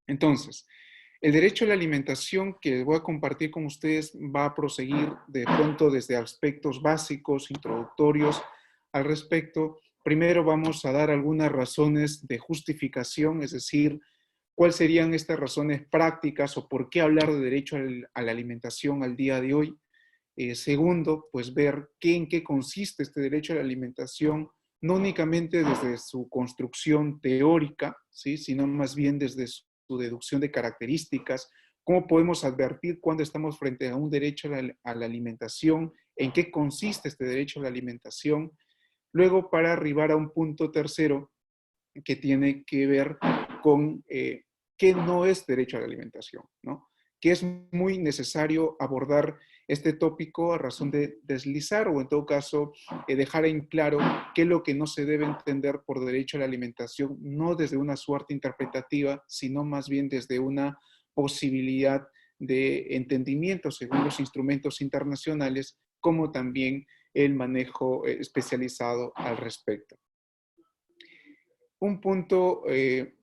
Entonces, el derecho a la alimentación que voy a compartir con ustedes va a proseguir de pronto desde aspectos básicos, introductorios al respecto. Primero vamos a dar algunas razones de justificación, es decir, cuáles serían estas razones prácticas o por qué hablar de derecho a la alimentación al día de hoy. Segundo, pues ver en qué consiste este derecho a la alimentación, no únicamente desde su construcción teórica, ¿sí? Sino más bien desde su deducción de características, cómo podemos advertir cuando estamos frente a un derecho a la alimentación, en qué consiste este derecho a la alimentación, luego para arribar a un punto tercero que tiene que ver con qué no es derecho a la alimentación, ¿no? Que es muy necesario abordar este tópico a razón de deslizar o en todo caso dejar en claro qué es lo que no se debe entender por derecho a la alimentación, no desde una suerte interpretativa, sino más bien desde una posibilidad de entendimiento según los instrumentos internacionales, como también el manejo especializado al respecto. Un punto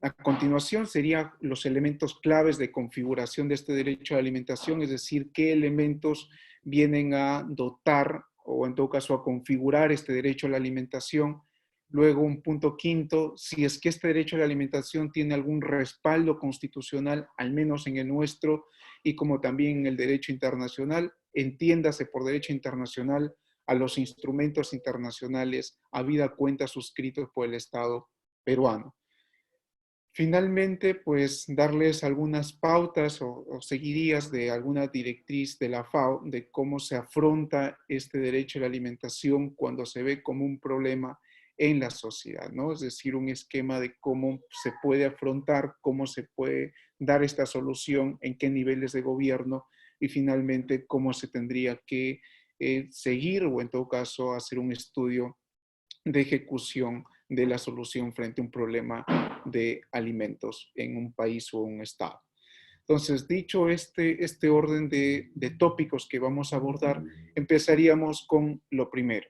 a continuación sería los elementos claves de configuración de este derecho a la alimentación, es decir, qué elementos vienen a dotar o en todo caso a configurar este derecho a la alimentación. Luego un punto quinto, si es que este derecho a la alimentación tiene algún respaldo constitucional, al menos en el nuestro y como también en el derecho internacional, entiéndase por derecho internacional a los instrumentos internacionales, habida cuenta suscritos por el Estado peruano. Finalmente, pues darles algunas pautas o seguirías de alguna directriz de la FAO de cómo se afronta este derecho a la alimentación cuando se ve como un problema en la sociedad, ¿no? Es decir, un esquema de cómo se puede afrontar, cómo se puede dar esta solución, en qué niveles de gobierno y finalmente cómo se tendría que seguir o en todo caso hacer un estudio de ejecución de la solución frente a un problema de alimentos en un país o un estado. Entonces, dicho este orden de tópicos que vamos a abordar, empezaríamos con lo primero.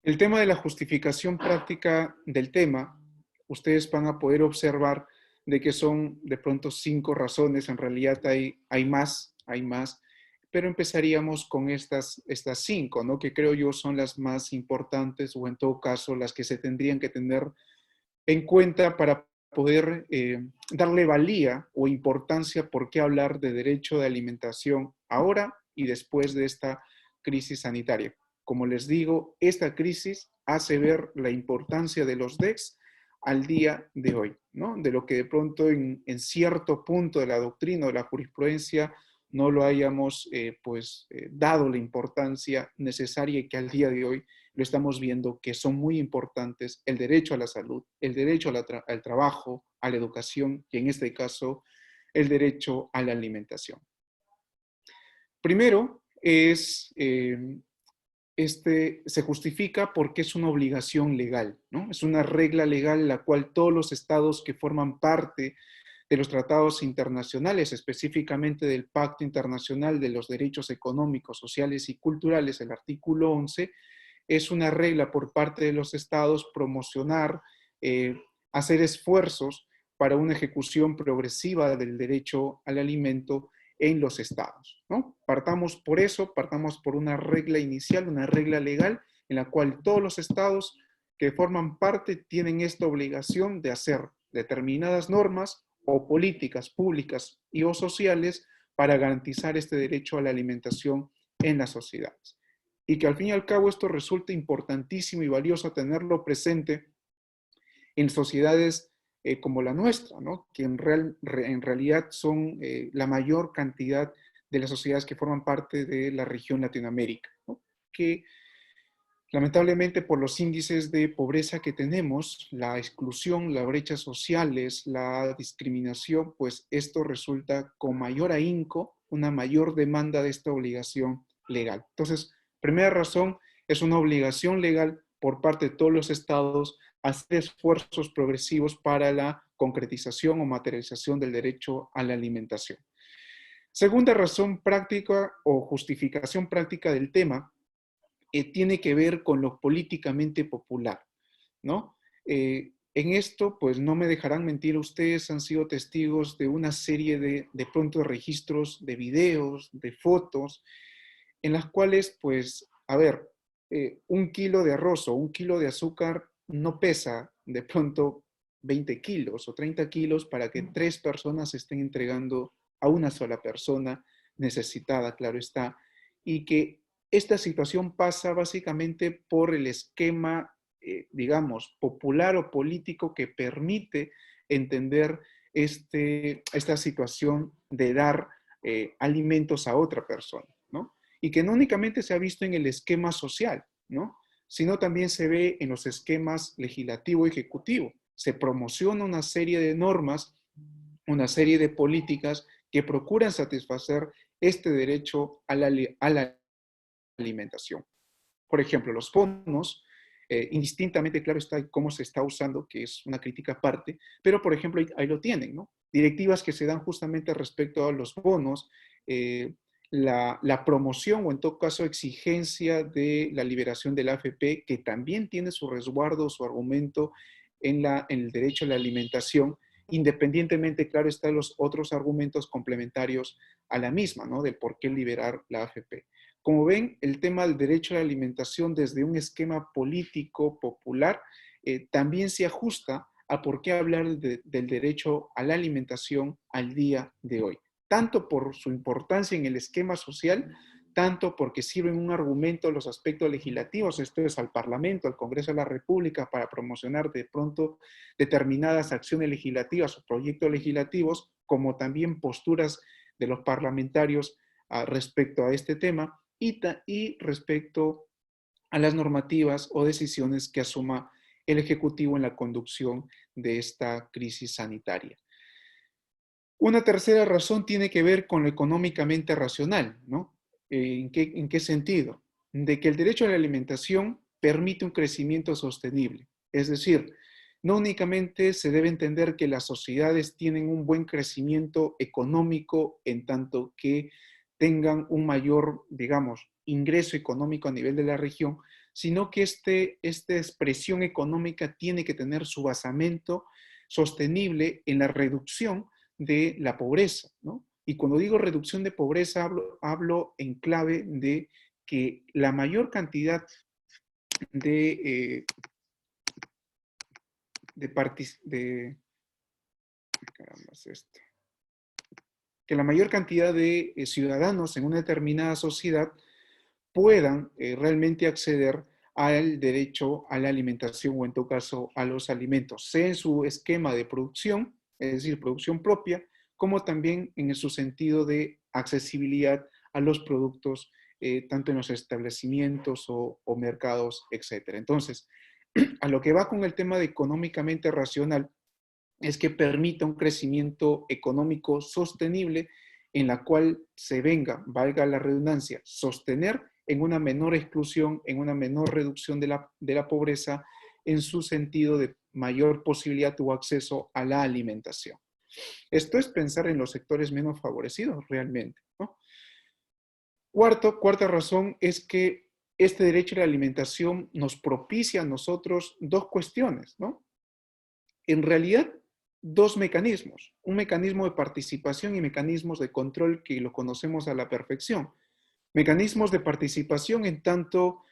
El tema de la justificación práctica del tema, ustedes van a poder observar de que son de pronto 5 razones, en realidad hay más, pero empezaríamos con estas 5, ¿no? Que creo yo son las más importantes o en todo caso las que se tendrían que tener en cuenta para poder darle valía o importancia por qué hablar de derecho de alimentación ahora y después de esta crisis sanitaria. Como les digo, esta crisis hace ver la importancia de los DECs al día de hoy, ¿no? De lo que de pronto en cierto punto de la doctrina o de la jurisprudencia no lo hayamos dado la importancia necesaria y que al día de hoy lo estamos viendo que son muy importantes el derecho a la salud, el derecho al trabajo, a la educación y en este caso el derecho a la alimentación. Primero se justifica porque es una obligación legal, ¿no? Es una regla legal la cual todos los estados que forman parte de los tratados internacionales, específicamente del Pacto Internacional de los Derechos Económicos, Sociales y Culturales, el artículo 11, es una regla por parte de los estados promocionar, hacer esfuerzos para una ejecución progresiva del derecho al alimento en los estados, ¿no? Partamos por eso, partamos por una regla inicial, una regla legal en la cual todos los estados que forman parte tienen esta obligación de hacer determinadas normas o políticas públicas y o sociales para garantizar este derecho a la alimentación en las sociedades. Y que al fin y al cabo esto resulta importantísimo y valioso tenerlo presente en sociedades como la nuestra, ¿no? Que en realidad son la mayor cantidad de las sociedades que forman parte de la región Latinoamérica, ¿no? Que lamentablemente por los índices de pobreza que tenemos, la exclusión, las brechas sociales, la discriminación, pues esto resulta con mayor ahínco, una mayor demanda de esta obligación legal. Entonces, primera razón, es una obligación legal por parte de todos los estados hacer esfuerzos progresivos para la concretización o materialización del derecho a la alimentación. Segunda razón práctica o justificación práctica del tema tiene que ver con lo políticamente popular, ¿no? En esto, pues no me dejarán mentir, ustedes han sido testigos de una serie de pronto registros de videos, de fotos, en las cuales, pues, a ver, 1 kilo de arroz o 1 kilo de azúcar no pesa de pronto 20 kilos o 30 kilos para que 3 personas estén entregando a una sola persona necesitada, claro está, y que esta situación pasa básicamente por el esquema, digamos, popular o político que permite entender esta situación de dar alimentos a otra persona, ¿no? Y que no únicamente se ha visto en el esquema social, ¿no? Sino también se ve en los esquemas legislativo y ejecutivo. Se promociona una serie de normas, una serie de políticas que procuran satisfacer este derecho a la alimentación. Por ejemplo, los bonos, indistintamente claro está cómo se está usando, que es una crítica aparte, pero por ejemplo ahí lo tienen, ¿no? Directivas que se dan justamente respecto a los bonos, la promoción o en todo caso exigencia de la liberación del AFP, que también tiene su resguardo, su argumento en el derecho a la alimentación, independientemente, claro, están los otros argumentos complementarios a la misma, ¿no? Del por qué liberar la AFP. Como ven, el tema del derecho a la alimentación desde un esquema político popular también se ajusta a por qué hablar del derecho a la alimentación al día de hoy. Tanto por su importancia en el esquema social, tanto porque sirven un argumento los aspectos legislativos, esto es al Parlamento, al Congreso de la República, para promocionar de pronto determinadas acciones legislativas o proyectos legislativos, como también posturas de los parlamentarios respecto a este tema y respecto a las normativas o decisiones que asuma el Ejecutivo en la conducción de esta crisis sanitaria. Una tercera razón tiene que ver con lo económicamente racional, ¿no? ¿En qué sentido? De que el derecho a la alimentación permite un crecimiento sostenible. Es decir, no únicamente se debe entender que las sociedades tienen un buen crecimiento económico en tanto que tengan un mayor, digamos, ingreso económico a nivel de la región, sino que esta expresión económica tiene que tener su basamento sostenible en la reducción de la pobreza, ¿no? Y cuando digo reducción de pobreza, hablo en clave de que la mayor cantidad de, caramba, es esto. Que la mayor cantidad de ciudadanos en una determinada sociedad puedan realmente acceder al derecho a la alimentación o en todo caso a los alimentos, sea en su esquema de producción, es decir, producción propia, como también en su sentido de accesibilidad a los productos, tanto en los establecimientos o mercados, etc. Entonces, a lo que va con el tema de económicamente racional, es que permita un crecimiento económico sostenible en la cual se venga, valga la redundancia, sostener en una menor exclusión, en una menor reducción de la pobreza, en su sentido de mayor posibilidad o acceso a la alimentación. Esto es pensar en los sectores menos favorecidos realmente, ¿no? Cuarta razón es que este derecho a la alimentación nos propicia a nosotros dos cuestiones, ¿no? En realidad, dos mecanismos, un mecanismo de participación y mecanismos de control que lo conocemos a la perfección. Mecanismos de participación en tanto,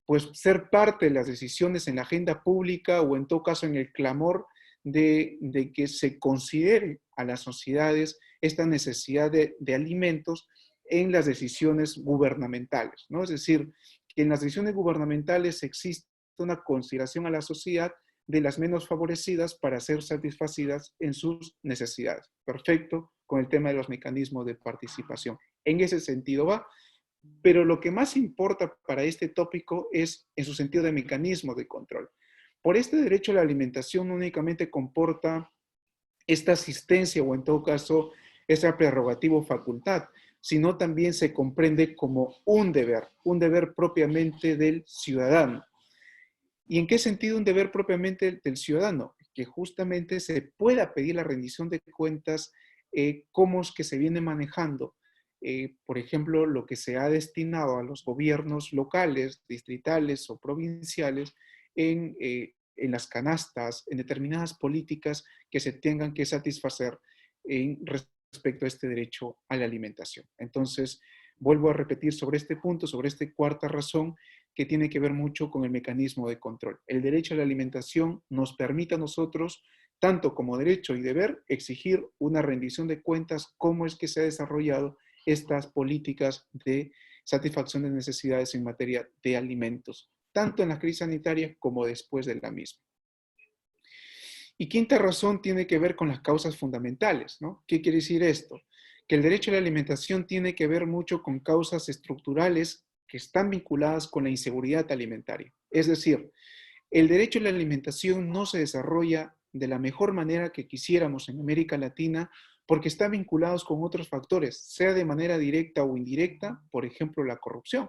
pues ser parte de las decisiones en la agenda pública o en todo caso en el clamor de que se considere a las sociedades esta necesidad de alimentos en las decisiones gubernamentales, ¿no? Es decir, que en las decisiones gubernamentales existe una consideración a la sociedad de las menos favorecidas para ser satisfacidas en sus necesidades. Perfecto con el tema de los mecanismos de participación. En ese sentido va, pero lo que más importa para este tópico es en su sentido de mecanismo de control. Por este derecho a la alimentación no únicamente comporta esta asistencia o en todo caso esa prerrogativa o facultad, sino también se comprende como un deber propiamente del ciudadano. ¿Y en qué sentido un deber propiamente del ciudadano? Que justamente se pueda pedir la rendición de cuentas, cómo es que se viene manejando, por ejemplo, lo que se ha destinado a los gobiernos locales, distritales o provinciales en en las canastas, en determinadas políticas que se tengan que satisfacer en respecto a este derecho a la alimentación. Entonces, vuelvo a repetir sobre este punto, sobre esta cuarta razón, que tiene que ver mucho con el mecanismo de control. El derecho a la alimentación nos permite a nosotros, tanto como derecho y deber, exigir una rendición de cuentas, cómo es que se han desarrollado estas políticas de satisfacción de necesidades en materia de alimentos, tanto en la crisis sanitaria como después de la misma. Y quinta razón tiene que ver con las causas fundamentales, ¿no? ¿Qué quiere decir esto? Que el derecho a la alimentación tiene que ver mucho con causas estructurales que están vinculadas con la inseguridad alimentaria. Es decir, el derecho a la alimentación no se desarrolla de la mejor manera que quisiéramos en América Latina porque están vinculados con otros factores, sea de manera directa o indirecta, por ejemplo, la corrupción,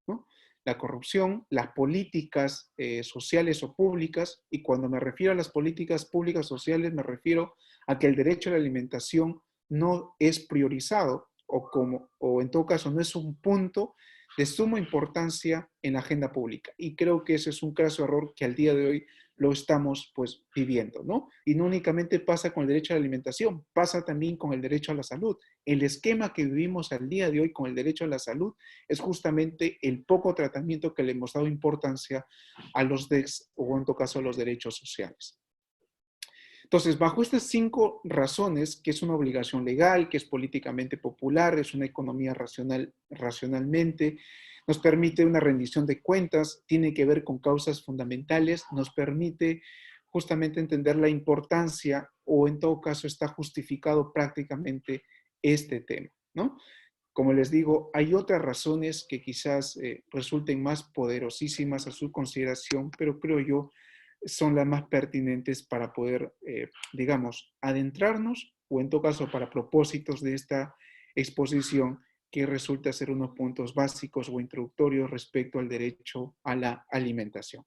¿no? La corrupción, las políticas sociales o públicas, y cuando me refiero a las políticas públicas sociales, me refiero a que el derecho a la alimentación no es priorizado o en todo caso no es un punto de suma importancia en la agenda pública. Y creo que ese es un caso error que al día de hoy lo estamos pues viviendo, ¿no? Y no únicamente pasa con el derecho a la alimentación, pasa también con el derecho a la salud. El esquema que vivimos al día de hoy con el derecho a la salud es justamente el poco tratamiento que le hemos dado importancia a los DEX o en todo caso a los derechos sociales. Entonces, bajo estas 5 razones, que es una obligación legal, que es políticamente popular, es una economía racionalmente, nos permite una rendición de cuentas, tiene que ver con causas fundamentales, nos permite justamente entender la importancia o en todo caso está justificado prácticamente este tema, ¿no? Como les digo, hay otras razones que quizás resulten más poderosísimas a su consideración, pero creo yo son las más pertinentes para poder, digamos, adentrarnos o en todo caso para propósitos de esta exposición que resulta ser unos puntos básicos o introductorios respecto al derecho a la alimentación.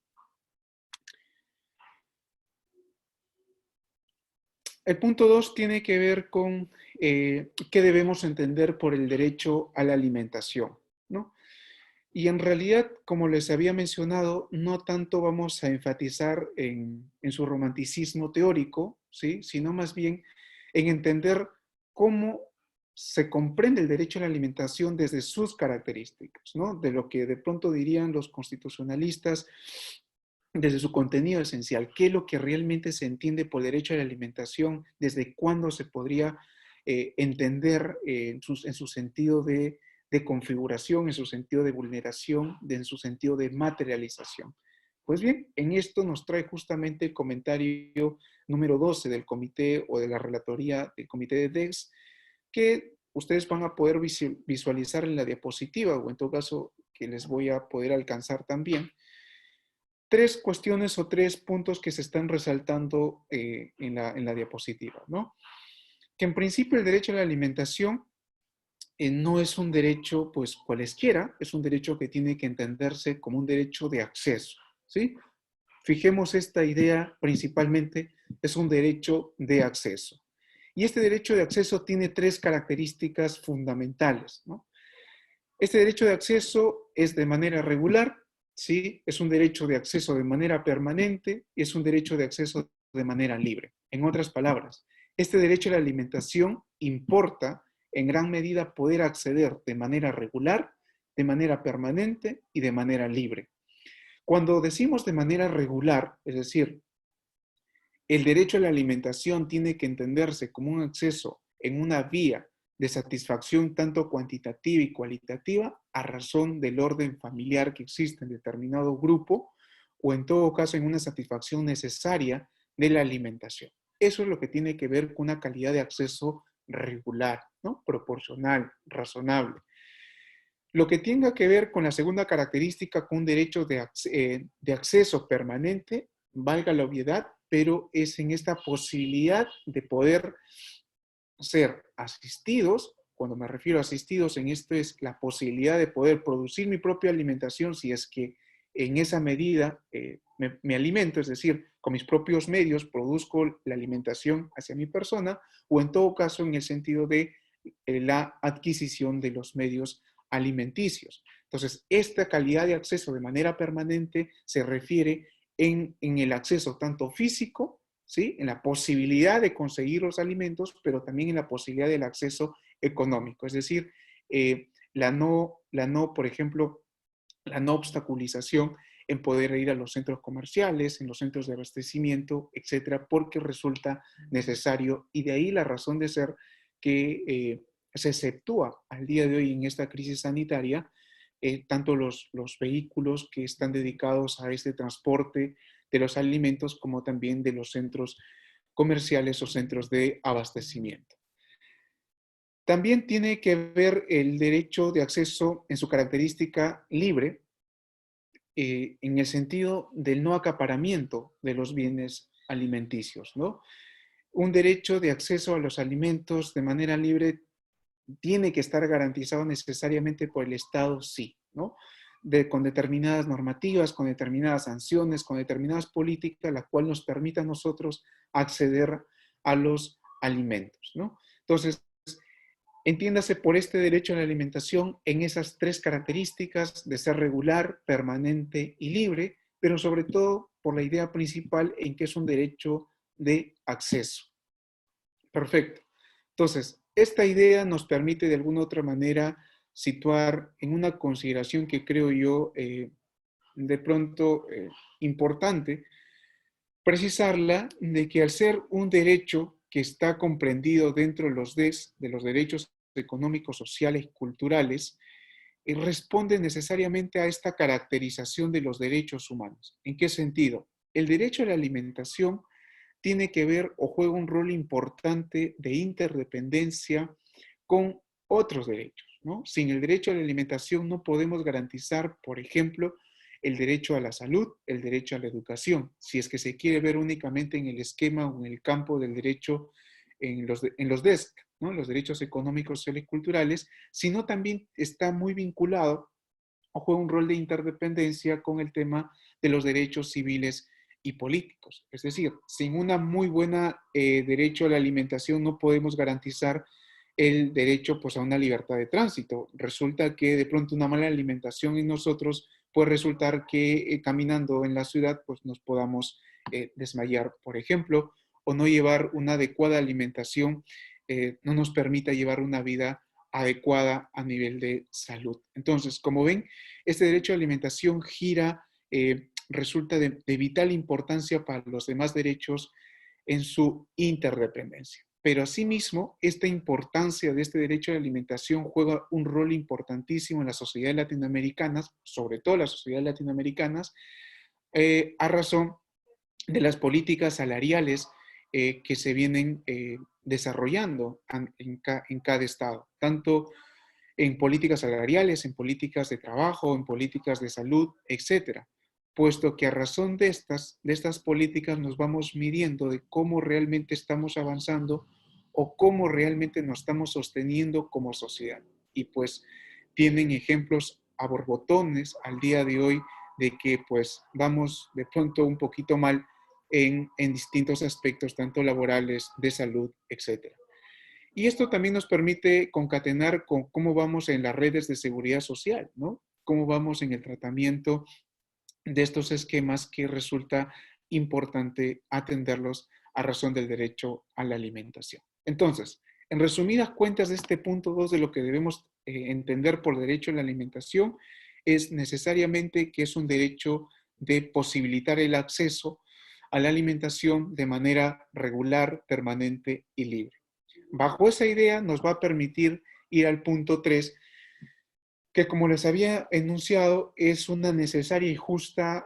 El punto 2 tiene que ver con qué debemos entender por el derecho a la alimentación, ¿no? Y en realidad, como les había mencionado, no tanto vamos a enfatizar en su romanticismo teórico, ¿sí? Sino más bien en entender cómo se comprende el derecho a la alimentación desde sus características, ¿no? De lo que de pronto dirían los constitucionalistas desde su contenido esencial, qué es lo que realmente se entiende por derecho a la alimentación, desde cuándo se podría entender en su sentido de configuración, en su sentido de vulneración, en su sentido de materialización. Pues bien, en esto nos trae justamente el comentario número 12 del comité o de la relatoría del comité de DEX, que ustedes van a poder visualizar en la diapositiva o en todo caso que les voy a poder alcanzar también. 3 cuestiones o 3 puntos que se están resaltando en la diapositiva, ¿no? Que en principio el derecho a la alimentación no es un derecho, pues, cualesquiera, es un derecho que tiene que entenderse como un derecho de acceso, ¿sí? Fijemos esta idea principalmente, es un derecho de acceso. Y este derecho de acceso tiene 3 características fundamentales, ¿no? Este derecho de acceso es de manera regular, ¿sí? Es un derecho de acceso de manera permanente y es un derecho de acceso de manera libre. En otras palabras, este derecho a la alimentación importa en gran medida poder acceder de manera regular, de manera permanente y de manera libre. Cuando decimos de manera regular, es decir, el derecho a la alimentación tiene que entenderse como un acceso en una vía de satisfacción tanto cuantitativa y cualitativa a razón del orden familiar que existe en determinado grupo o en todo caso en una satisfacción necesaria de la alimentación. Eso es lo que tiene que ver con una calidad de acceso regular, ¿no? Proporcional, razonable. Lo que tenga que ver con la segunda característica, con un derecho de acceso permanente, valga la obviedad, pero es en esta posibilidad de poder ser asistidos. Cuando me refiero a asistidos, en esto es la posibilidad de poder producir mi propia alimentación si es que en esa medida me alimento, es decir, con mis propios medios produzco la alimentación hacia mi persona, o en todo caso en el sentido de la adquisición de los medios alimenticios. Entonces, esta calidad de acceso de manera permanente se refiere en el acceso tanto físico, ¿sí? En la posibilidad de conseguir los alimentos, pero también en la posibilidad del acceso económico. Es decir, por ejemplo, la no obstaculización en poder ir a los centros comerciales, en los centros de abastecimiento, etcétera, porque resulta necesario, y de ahí la razón de ser que se exceptúa al día de hoy en esta crisis sanitaria, tanto los vehículos que están dedicados a este transporte de los alimentos como también de los centros comerciales o centros de abastecimiento. También tiene que ver el derecho de acceso en su característica libre, en el sentido del no acaparamiento de los bienes alimenticios, ¿no? Un derecho de acceso a los alimentos de manera libre tiene que estar garantizado necesariamente por el Estado, sí, ¿no? Con determinadas normativas, con determinadas sanciones, con determinadas políticas, la cual nos permita a nosotros acceder a los alimentos, ¿no? Entonces, entiéndase por este derecho a la alimentación en esas tres características de ser regular, permanente y libre, pero sobre todo por la idea principal en que es un derecho de acceso. Perfecto. Entonces, esta idea nos permite de alguna otra manera situar en una consideración que creo yo de pronto importante, precisarla de que al ser un derecho que está comprendido dentro de de los derechos económicos, sociales y culturales, responde necesariamente a esta caracterización de los derechos humanos. ¿En qué sentido? El derecho a la alimentación tiene que ver o juega un rol importante de interdependencia con otros derechos, ¿no? Sin el derecho a la alimentación no podemos garantizar, por ejemplo, el derecho a la salud, el derecho a la educación, si es que se quiere ver únicamente en el esquema o en el campo del derecho en los DESC, ¿no? Los derechos económicos, sociales y culturales, sino también está muy vinculado o juega un rol de interdependencia con el tema de los derechos civiles y políticos. Es decir, sin una muy buena derecho a la alimentación no podemos garantizar el derecho pues, a una libertad de tránsito. Resulta que de pronto una mala alimentación en nosotros puede resultar que caminando en la ciudad pues, nos podamos desmayar, por ejemplo, o no llevar una adecuada alimentación no nos permita llevar una vida adecuada a nivel de salud. Entonces, como ven, este derecho a alimentación resulta de vital importancia para los demás derechos en su interdependencia. Pero asimismo, esta importancia de este derecho a la alimentación juega un rol importantísimo en las sociedades latinoamericanas, sobre todo las sociedades latinoamericanas, a razón de las políticas salariales que se vienen desarrollando en cada estado, tanto en políticas salariales, en políticas de trabajo, en políticas de salud, etcétera, puesto que a razón de estas políticas nos vamos midiendo de cómo realmente estamos avanzando o cómo realmente nos estamos sosteniendo como sociedad. Y pues tienen ejemplos a borbotones al día de hoy de que pues vamos de pronto un poquito mal en distintos aspectos, tanto laborales, de salud, etcétera. Y esto también nos permite concatenar con cómo vamos en las redes de seguridad social, ¿no? Cómo vamos en el tratamiento de estos esquemas que resulta importante atenderlos a razón del derecho a la alimentación. Entonces, en resumidas cuentas de este punto 2 de lo que debemos entender por derecho a la alimentación es necesariamente que es un derecho de posibilitar el acceso a la alimentación de manera regular, permanente y libre. Bajo esa idea nos va a permitir ir al punto 3, que como les había enunciado, es una necesaria y justa,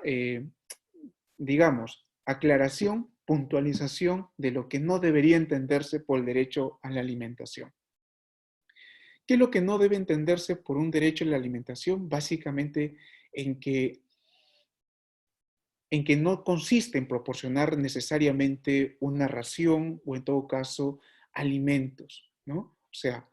digamos, aclaración, puntualización de lo que no debería entenderse por el derecho a la alimentación. ¿Qué es lo que no debe entenderse por un derecho a la alimentación? Básicamente en que no consiste en proporcionar necesariamente una ración o en todo caso alimentos, ¿no? O sea,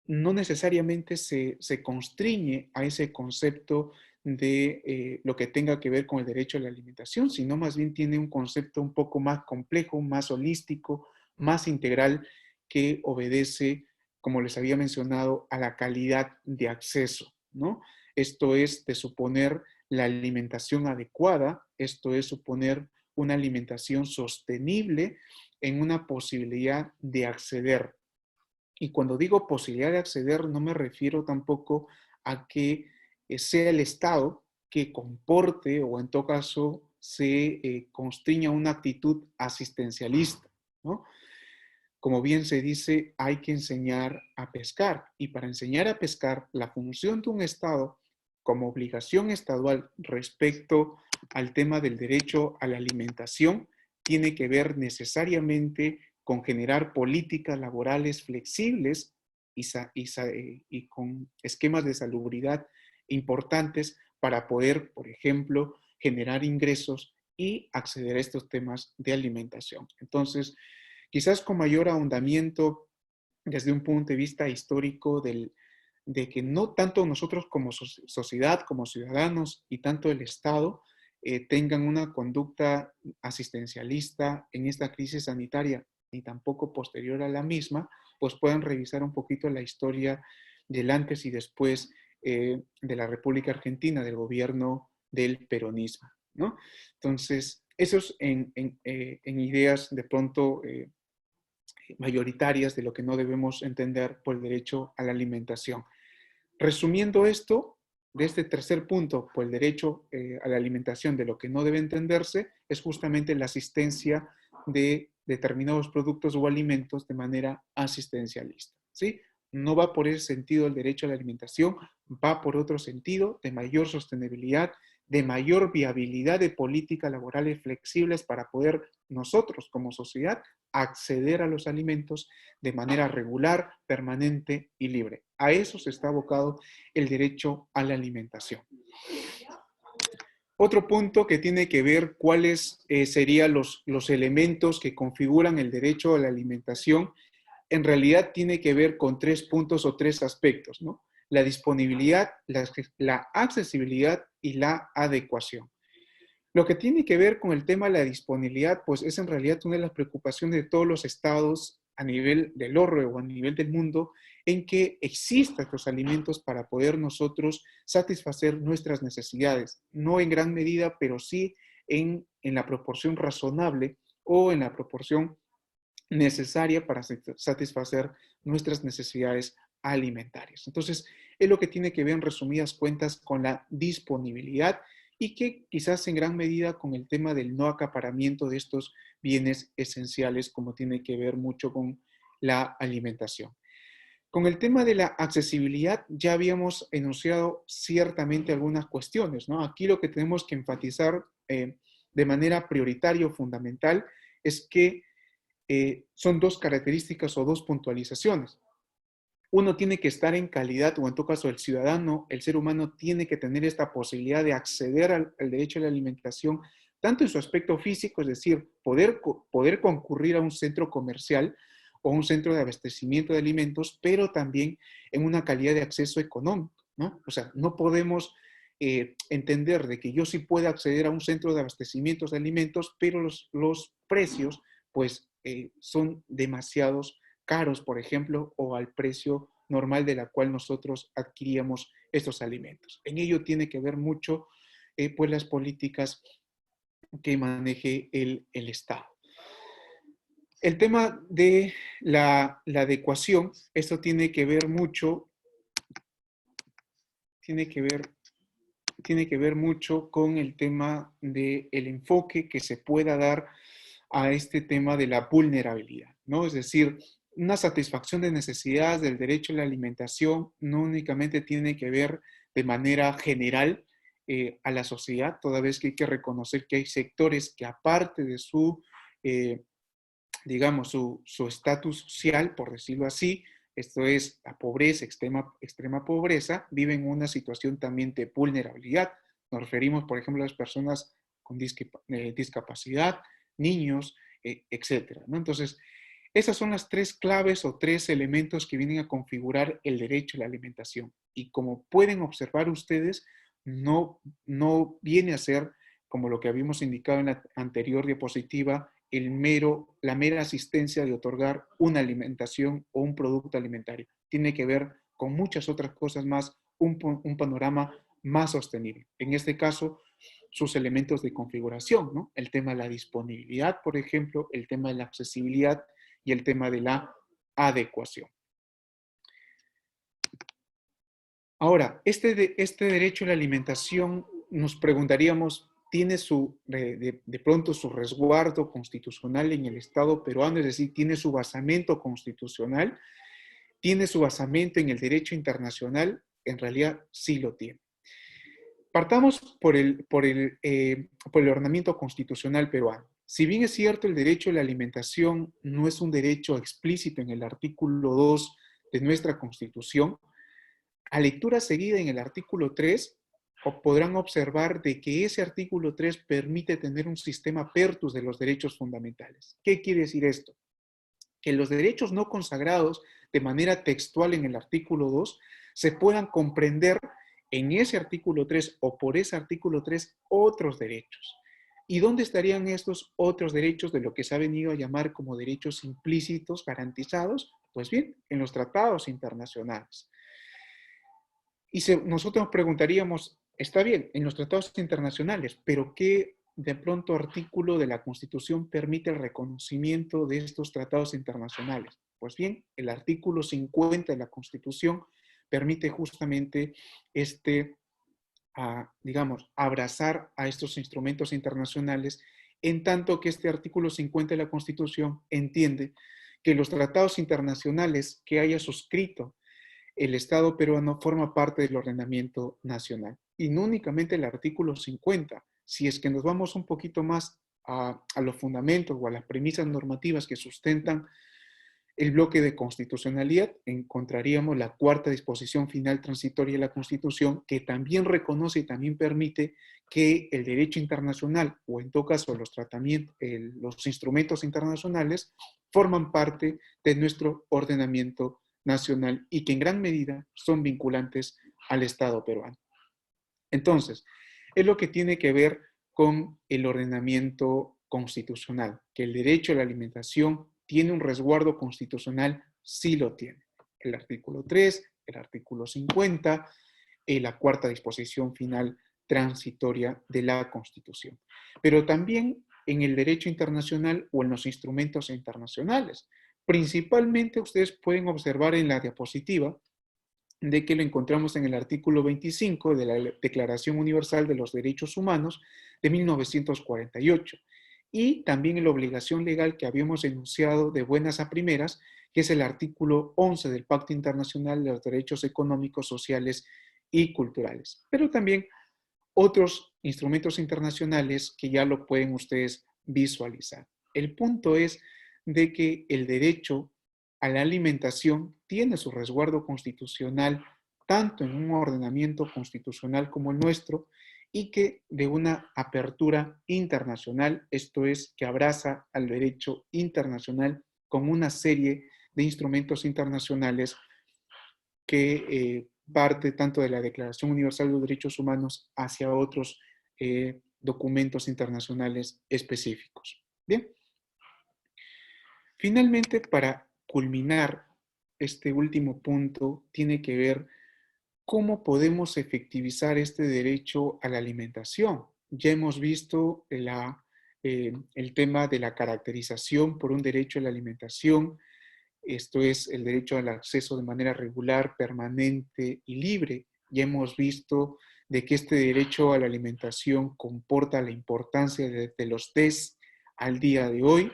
no necesariamente se constriñe a ese concepto de lo que tenga que ver con el derecho a la alimentación, sino más bien tiene un concepto un poco más complejo, más holístico, más integral, que obedece, como les había mencionado, a la calidad de acceso, ¿no? Esto es de suponer la alimentación adecuada esto es suponer una alimentación sostenible en una posibilidad de acceder. Y cuando digo posibilidad de acceder, no me refiero tampoco a que sea el Estado que comporte o en todo caso se constriña una actitud asistencialista, ¿no? Como bien se dice, hay que enseñar a pescar. Y para enseñar a pescar, la función de un Estado como obligación estadual respecto al tema del derecho a la alimentación tiene que ver necesariamente con generar políticas laborales flexibles y con esquemas de salubridad importantes para poder, por ejemplo, generar ingresos y acceder a estos temas de alimentación. Entonces, quizás con mayor ahondamiento desde un punto de vista histórico de que no tanto nosotros como sociedad, como ciudadanos y tanto el Estado tengan una conducta asistencialista en esta crisis sanitaria, ni tampoco posterior a la misma, pues puedan revisar un poquito la historia del antes y después de la República Argentina, del gobierno del peronismo, ¿no? Entonces, eso es en ideas de pronto mayoritarias de lo que no debemos entender por el derecho a la alimentación. Resumiendo esto, de este tercer punto, por el derecho a la alimentación, de lo que no debe entenderse, es justamente la asistencia de determinados productos o alimentos de manera asistencialista, ¿sí? No va por ese sentido el derecho a la alimentación, va por otro sentido de mayor sostenibilidad, de mayor viabilidad de políticas laborales flexibles para poder nosotros como sociedad acceder a los alimentos de manera regular, permanente y libre. A eso se está abocado el derecho a la alimentación. Otro punto que tiene que ver cuáles serían los elementos que configuran el derecho a la alimentación, en realidad tiene que ver con 3 puntos o 3 aspectos, ¿no? La disponibilidad, la accesibilidad y la adecuación. Lo que tiene que ver con el tema de la disponibilidad, pues es en realidad una de las preocupaciones de todos los estados a nivel del orbe o a nivel del mundo, en que existan estos alimentos para poder nosotros satisfacer nuestras necesidades. No en gran medida, pero sí en la proporción razonable o en la proporción necesaria para satisfacer nuestras necesidades alimentarias. Entonces, es lo que tiene que ver en resumidas cuentas con la disponibilidad y que quizás en gran medida con el tema del no acaparamiento de estos bienes esenciales, como tiene que ver mucho con la alimentación. Con el tema de la accesibilidad ya habíamos enunciado ciertamente algunas cuestiones, ¿no? Aquí lo que tenemos que enfatizar de manera prioritaria o fundamental es que son 2 características o 2 puntualizaciones. Uno tiene que estar en calidad, o en todo caso el ciudadano, el ser humano tiene que tener esta posibilidad de acceder al derecho a la alimentación, tanto en su aspecto físico, es decir, poder concurrir a un centro comercial o un centro de abastecimiento de alimentos, pero también en una calidad de acceso económico, ¿no? O sea, no podemos entender de que yo sí pueda acceder a un centro de abastecimiento de alimentos, pero los precios, pues, son demasiados caros, por ejemplo, o al precio normal de la cual nosotros adquiríamos estos alimentos. En ello tiene que ver mucho, pues, las políticas que maneje el Estado. El tema de la adecuación, esto tiene que ver mucho, tiene que ver mucho con el tema del enfoque que se pueda dar a este tema de la vulnerabilidad, ¿no? Es decir, una satisfacción de necesidades del derecho a la alimentación no únicamente tiene que ver de manera general a la sociedad, toda vez que hay que reconocer que hay sectores que aparte de su, digamos, su estatus social, por decirlo así, esto es la pobreza, extrema pobreza, viven una situación también de vulnerabilidad. Nos referimos, por ejemplo, a las personas con discapacidad, niños, etcétera, ¿no? Entonces, esas son las 3 claves o 3 elementos que vienen a configurar el derecho a la alimentación. Y como pueden observar ustedes, no viene a ser, como lo que habíamos indicado en la anterior diapositiva, la mera asistencia de otorgar una alimentación o un producto alimentario. Tiene que ver con muchas otras cosas más, un panorama más sostenible. En este caso, sus elementos de configuración, ¿no? El tema de la disponibilidad, por ejemplo, el tema de la accesibilidad y el tema de la adecuación. Ahora, este derecho a la alimentación, nos preguntaríamos, ¿tiene de pronto su resguardo constitucional en el Estado peruano? Es decir, ¿tiene su basamento constitucional? ¿Tiene su basamento en el derecho internacional? En realidad, sí lo tiene. Partamos por el ordenamiento constitucional peruano. Si bien es cierto, el derecho a la alimentación no es un derecho explícito en el artículo 2 de nuestra Constitución, a lectura seguida en el artículo 3, podrán observar de que ese artículo 3 permite tener un sistema pertus de los derechos fundamentales. ¿Qué quiere decir esto? Que los derechos no consagrados de manera textual en el artículo 2 se puedan comprender en ese artículo 3 o por ese artículo 3 otros derechos. ¿Y dónde estarían estos otros derechos de lo que se ha venido a llamar como derechos implícitos garantizados? Pues bien, en los tratados internacionales. Y nosotros nos preguntaríamos, está bien, en los tratados internacionales, pero ¿qué de pronto artículo de la Constitución permite el reconocimiento de estos tratados internacionales? Pues bien, el artículo 50 de la Constitución permite justamente digamos, abrazar a estos instrumentos internacionales, en tanto que este artículo 50 de la Constitución entiende que los tratados internacionales que haya suscrito el Estado peruano forma parte del ordenamiento nacional. Y no únicamente el artículo 50, si es que nos vamos un poquito más a los fundamentos o a las premisas normativas que sustentan el bloque de constitucionalidad, encontraríamos la cuarta disposición final transitoria de la Constitución, que también reconoce y también permite que el derecho internacional, o en todo caso los instrumentos internacionales, forman parte de nuestro ordenamiento nacional y que en gran medida son vinculantes al Estado peruano. Entonces, es lo que tiene que ver con el ordenamiento constitucional, que el derecho a la alimentación tiene un resguardo constitucional, sí lo tiene. El artículo 3, el artículo 50, la cuarta disposición final transitoria de la Constitución. Pero también en el derecho internacional o en los instrumentos internacionales. Principalmente ustedes pueden observar en la diapositiva de que lo encontramos en el artículo 25 de la Declaración Universal de los Derechos Humanos de 1948 y también en la obligación legal que habíamos enunciado de buenas a primeras, que es el artículo 11 del Pacto Internacional de los Derechos Económicos, Sociales y Culturales. Pero también otros instrumentos internacionales que ya lo pueden ustedes visualizar. El punto es de que el derecho a la alimentación tiene su resguardo constitucional tanto en un ordenamiento constitucional como el nuestro y que de una apertura internacional, esto es, que abraza al derecho internacional con una serie de instrumentos internacionales que parte tanto de la Declaración Universal de los Derechos Humanos hacia otros documentos internacionales específicos. Bien. Finalmente, para culminar este último punto, tiene que ver cómo podemos efectivizar este derecho a la alimentación. Ya hemos visto el tema de la caracterización por un derecho a la alimentación. Esto es el derecho al acceso de manera regular, permanente y libre. Ya hemos visto de que este derecho a la alimentación comporta la importancia de los test al día de hoy.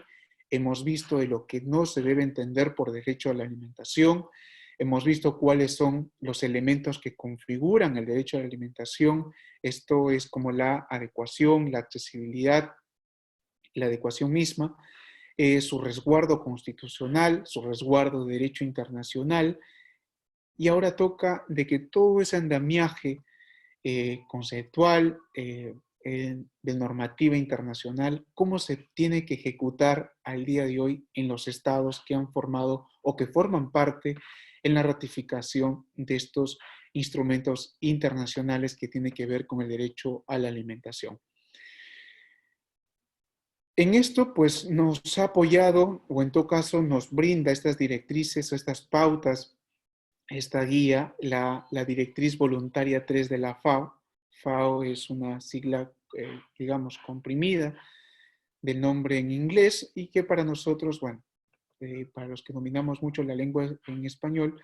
Hemos visto de lo que no se debe entender por derecho a la alimentación. Hemos visto cuáles son los elementos que configuran el derecho a la alimentación. Esto es como la adecuación, la accesibilidad, la adecuación misma, su resguardo constitucional, su resguardo de derecho internacional. Y ahora toca de que todo ese andamiaje conceptual, de normativa internacional, cómo se tiene que ejecutar al día de hoy en los estados que han formado o que forman parte en la ratificación de estos instrumentos internacionales que tienen que ver con el derecho a la alimentación. En esto, pues, nos ha apoyado, o en todo caso nos brinda estas directrices o estas pautas, esta guía, la directriz voluntaria 3 de la FAO. FAO es una sigla digamos, comprimida del nombre en inglés y que para nosotros, bueno, para los que dominamos mucho la lengua en español,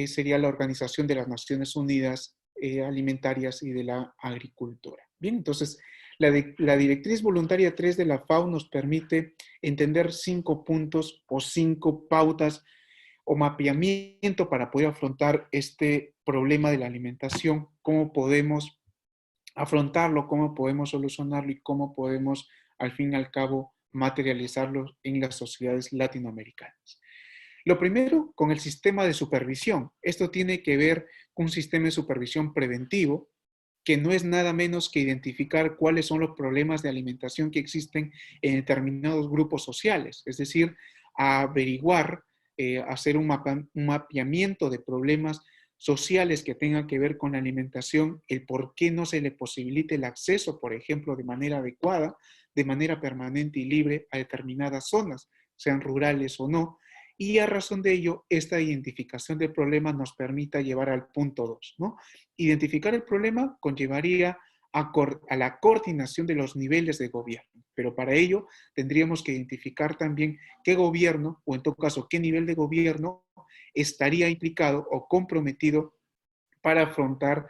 sería la Organización de las Naciones Unidas Alimentarias y de la Agricultura. Bien, entonces, la directriz voluntaria 3 de la FAO nos permite entender 5 puntos o 5 pautas o mapeamiento para poder afrontar este problema de la alimentación, cómo podemos afrontarlo, cómo podemos solucionarlo y cómo podemos, al fin y al cabo, materializarlo en las sociedades latinoamericanas. Lo primero, con el sistema de supervisión. Esto tiene que ver con un sistema de supervisión preventivo, que no es nada menos que identificar cuáles son los problemas de alimentación que existen en determinados grupos sociales, es decir, averiguar, hacer un mapeamiento de problemas sociales que tengan que ver con la alimentación, el por qué no se le posibilite el acceso, por ejemplo, de manera adecuada, de manera permanente y libre a determinadas zonas, sean rurales o no, y a razón de ello, esta identificación del problema nos permita llevar al punto 2, ¿no? Identificar el problema conllevaría a la coordinación de los niveles de gobierno, pero para ello tendríamos que identificar también qué gobierno, o en todo caso, qué nivel de gobierno estaría implicado o comprometido para afrontar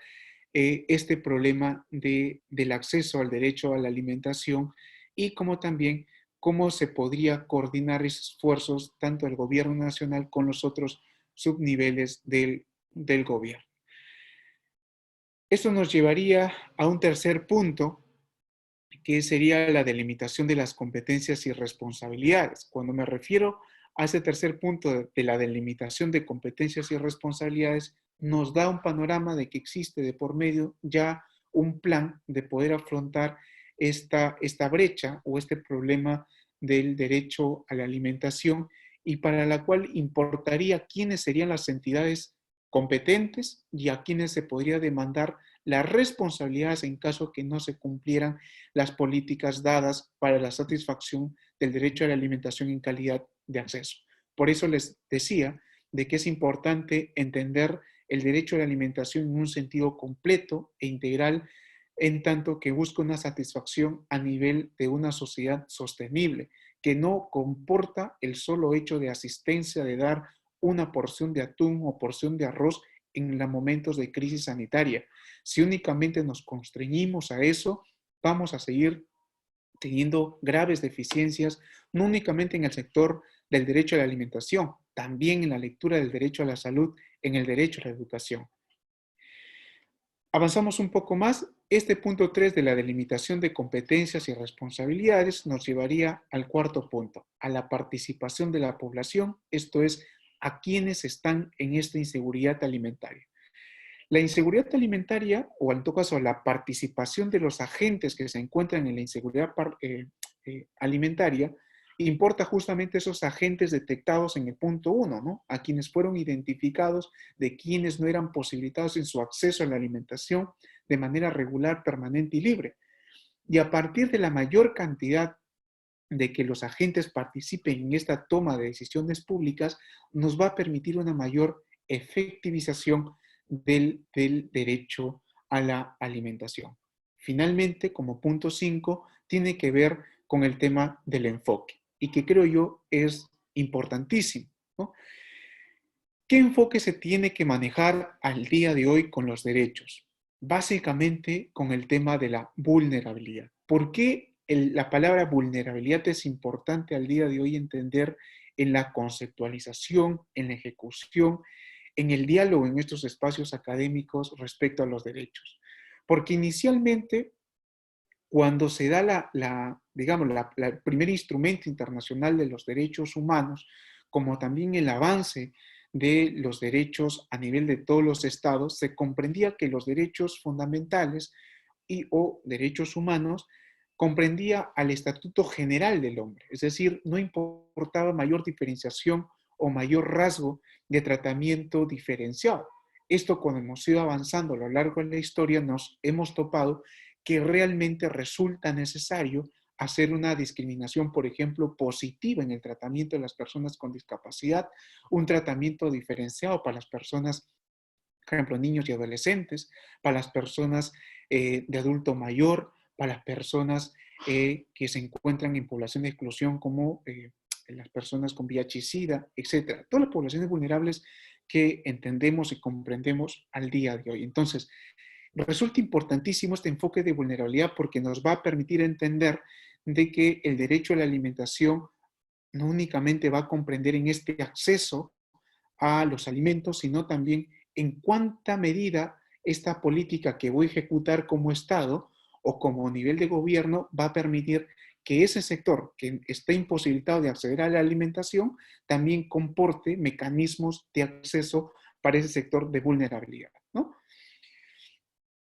este problema del acceso al derecho a la alimentación y como también cómo se podría coordinar esos esfuerzos tanto el gobierno nacional con los otros subniveles del gobierno. Esto nos llevaría a un tercer punto, que sería la delimitación de las competencias y responsabilidades. Cuando me refiero a ese tercer punto de la delimitación de competencias y responsabilidades, nos da un panorama de que existe de por medio ya un plan de poder afrontar esta brecha o este problema del derecho a la alimentación y para la cual importaría quiénes serían las entidades competentes y a quienes se podría demandar las responsabilidades en caso que no se cumplieran las políticas dadas para la satisfacción del derecho a la alimentación en calidad de acceso. Por eso les decía de que es importante entender el derecho a la alimentación en un sentido completo e integral, en tanto que busca una satisfacción a nivel de una sociedad sostenible, que no comporta el solo hecho de asistencia, de dar una porción de atún o porción de arroz en los momentos de crisis sanitaria. Si únicamente nos constreñimos a eso, vamos a seguir teniendo graves deficiencias, no únicamente en el sector del derecho a la alimentación, también en la lectura del derecho a la salud, en el derecho a la educación. Avanzamos un poco más. Este punto 3 de la delimitación de competencias y responsabilidades nos llevaría al cuarto punto, a la participación de la población, esto es, a quienes están en esta inseguridad alimentaria. La inseguridad alimentaria, o en todo caso la participación de los agentes que se encuentran en la inseguridad alimentaria, importa justamente esos agentes detectados en el punto 1, ¿no? A quienes fueron identificados de quienes no eran posibilitados en su acceso a la alimentación de manera regular, permanente y libre. Y a partir de la mayor cantidad de que los agentes participen en esta toma de decisiones públicas, nos va a permitir una mayor efectivización del derecho a la alimentación. Finalmente, como punto 5, tiene que ver con el tema del enfoque y que creo yo es importantísimo, ¿no? ¿Qué enfoque se tiene que manejar al día de hoy con los derechos? Básicamente con el tema de la vulnerabilidad. ¿Por qué la palabra vulnerabilidad es importante al día de hoy entender en la conceptualización, en la ejecución, en el diálogo en estos espacios académicos respecto a los derechos? Porque inicialmente, cuando se da digamos, el primer instrumento internacional de los derechos humanos, como también el avance de los derechos a nivel de todos los estados, se comprendía que los derechos fundamentales o derechos humanos comprendía al Estatuto General del Hombre, es decir, no importaba mayor diferenciación o mayor rasgo de tratamiento diferenciado. Esto, cuando hemos ido avanzando a lo largo de la historia, nos hemos topado que realmente resulta necesario hacer una discriminación, por ejemplo, positiva en el tratamiento de las personas con discapacidad, un tratamiento diferenciado para las personas, por ejemplo, niños y adolescentes, para las personas de adulto mayor, para las personas que se encuentran en población de exclusión, como las personas con VIH-Sida, etcétera. Todas las poblaciones vulnerables que entendemos y comprendemos al día de hoy. Entonces, resulta importantísimo este enfoque de vulnerabilidad porque nos va a permitir entender de que el derecho a la alimentación no únicamente va a comprender en este acceso a los alimentos, sino también en cuánta medida esta política que voy a ejecutar como Estado o como nivel de gobierno va a permitir que ese sector que esté imposibilitado de acceder a la alimentación también comporte mecanismos de acceso para ese sector de vulnerabilidad, ¿no?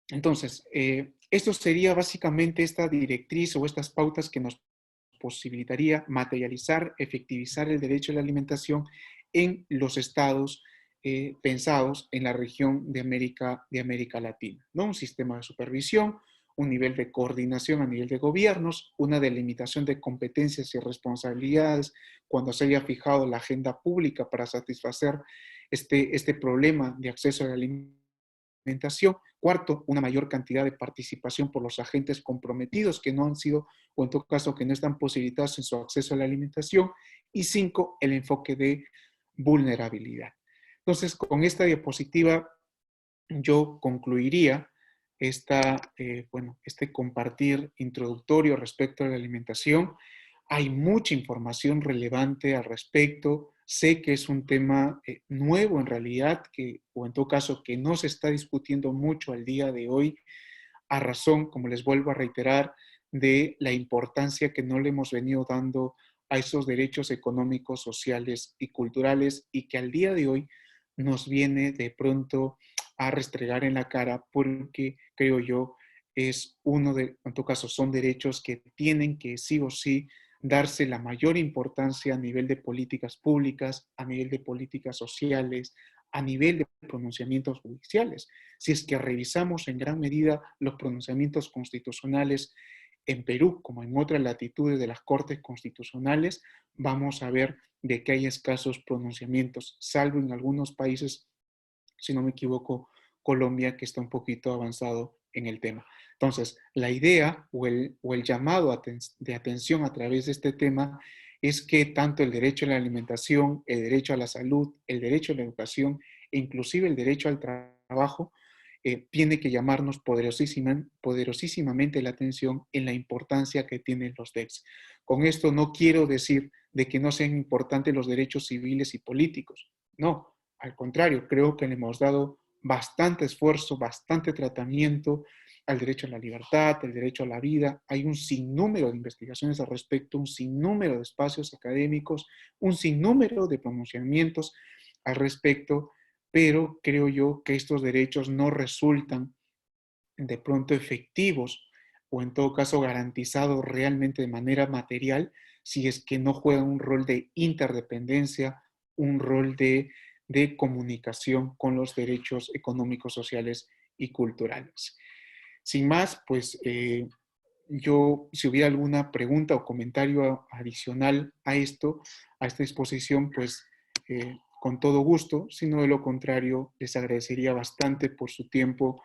Entonces, esto sería básicamente esta directriz o estas pautas que nos posibilitaría materializar, efectivizar el derecho a la alimentación en los estados pensados en la región de América Latina, ¿no? Un sistema de supervisión, un nivel de coordinación a nivel de gobiernos, una delimitación de competencias y responsabilidades cuando se haya fijado la agenda pública para satisfacer este problema de acceso a la alimentación. Cuarto, una mayor cantidad de participación por los agentes comprometidos que no han sido, o en todo caso, que no están posibilitados en su acceso a la alimentación. Y cinco, el enfoque de vulnerabilidad. Entonces, con esta diapositiva yo concluiría este compartir introductorio respecto a la alimentación. Hay mucha información relevante al respecto. Sé que es un tema nuevo en realidad, o en todo caso que no se está discutiendo mucho al día de hoy, a razón, como les vuelvo a reiterar, de la importancia que no le hemos venido dando a esos derechos económicos, sociales y culturales, y que al día de hoy nos viene de pronto a restregar en la cara, porque creo yo es en todo caso son derechos que tienen que sí o sí darse la mayor importancia a nivel de políticas públicas, a nivel de políticas sociales, a nivel de pronunciamientos judiciales. Si es que revisamos en gran medida los pronunciamientos constitucionales en Perú, como en otras latitudes de las Cortes Constitucionales, vamos a ver de que hay escasos pronunciamientos, salvo en algunos países, si no me equivoco, Colombia, que está un poquito avanzado en el tema. Entonces, la idea o el llamado de atención a través de este tema es que tanto el derecho a la alimentación, el derecho a la salud, el derecho a la educación e inclusive el derecho al trabajo tiene que llamarnos poderosísimamente la atención en la importancia que tienen los DECs. Con esto no quiero decir de que no sean importantes los derechos civiles y políticos. No, al contrario, creo que le hemos dado bastante esfuerzo, bastante tratamiento al derecho a la libertad, el derecho a la vida. Hay un sinnúmero de investigaciones al respecto, un sinnúmero de espacios académicos, un sinnúmero de pronunciamientos al respecto, pero creo yo que estos derechos no resultan de pronto efectivos o en todo caso garantizados realmente de manera material si es que no juegan un rol de interdependencia, un rol de comunicación con los derechos económicos, sociales y culturales. Sin más, pues yo, si hubiera alguna pregunta o comentario adicional a esto, a esta exposición, pues con todo gusto. Si no, de lo contrario, les agradecería bastante por su tiempo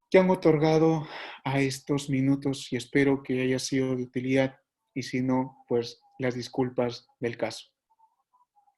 que han otorgado a estos minutos y espero que haya sido de utilidad y si no, pues las disculpas del caso.